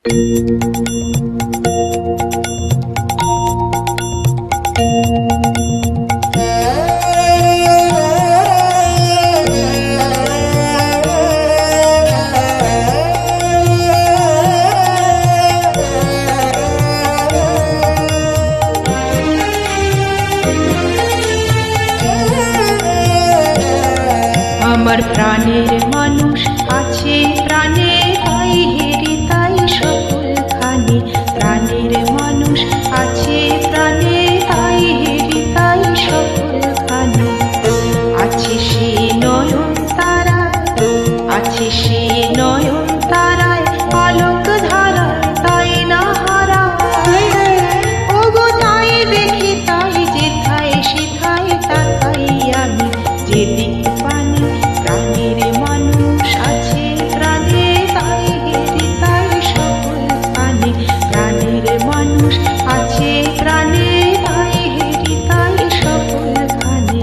আমার প্রাণের মানুষ আছে প্রাণে তাই হেরে তাই সকলখানে। প্রাণের মানুষ আছে প্রাণে তাই হেরে তাই সকলখানে। আছে সে নয়ন তারায়, আছে সে নয়ন তারায়, আলোক ধারায় তাই না হারায়। ওগো তাই দেখি তাই যেথায় সেথায় তাকাই আমি, যেদিক পানি প্রাণের মানুষ আছে প্রাণে তাই হেরে তাই সকলখানে। প্রাণের মানুষ আছে প্রাণে তাই হেরে তাই সকলখানে।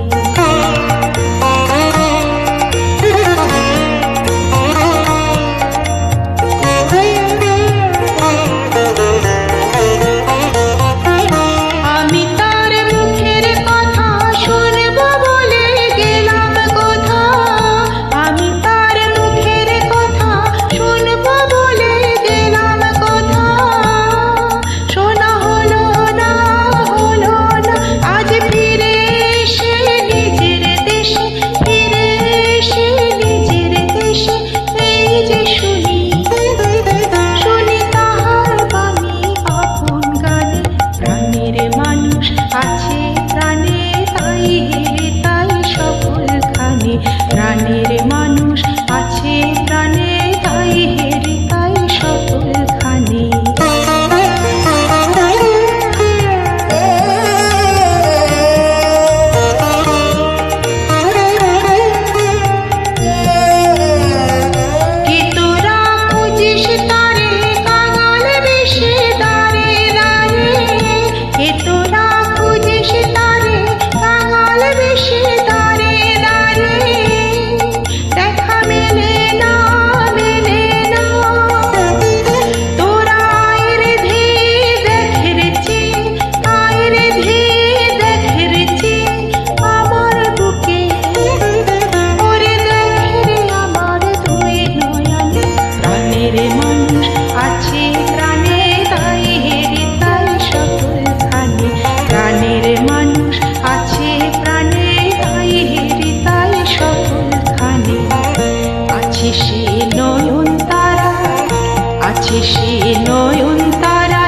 আমি তার মুখের কথা শুনব বলে গেলাম কোথা, আমি তার মুখের কথা শুনব বলে গেলাম কোথা। শোনা হলো না, হলো না, আজ ফিরে এসে নিজের দেশে, ফিরে এসে নিজের দেশে এই যে শুনি, শুনি তাহার বাণী আপন গানে। প্রাণের মানুষ আছে প্রাণে তাই হেরে তাই সকলখানে। প্রাণের মানুষ আছে প্রাণে তাই হেরে তাই সকলখানে। কে তোরা খুঁজিস তারে কাঙাল বেশে দাঁড়ে দাঁড়ে, কে তোরা খুঁজিস তারে কাঙাল বেশে দাঁড়ে দাঁড়ে। দেখা মেলে না, মেলে না, তোরা আয়ের ধে দেখেছি, আয়ের ধে দেখেছি আমার বুকে। ওরে দেখে আমার দুই নয়নে। প্রাণের মানুষ আছে প্রাণে তাই হেরে তাই সকলখানে। প্রাণের মানুষ আছে প্রাণে তাই হেরে তাই সকলখানে। আছে সে নয়ন তারা, আছে সে নয়ন তারা,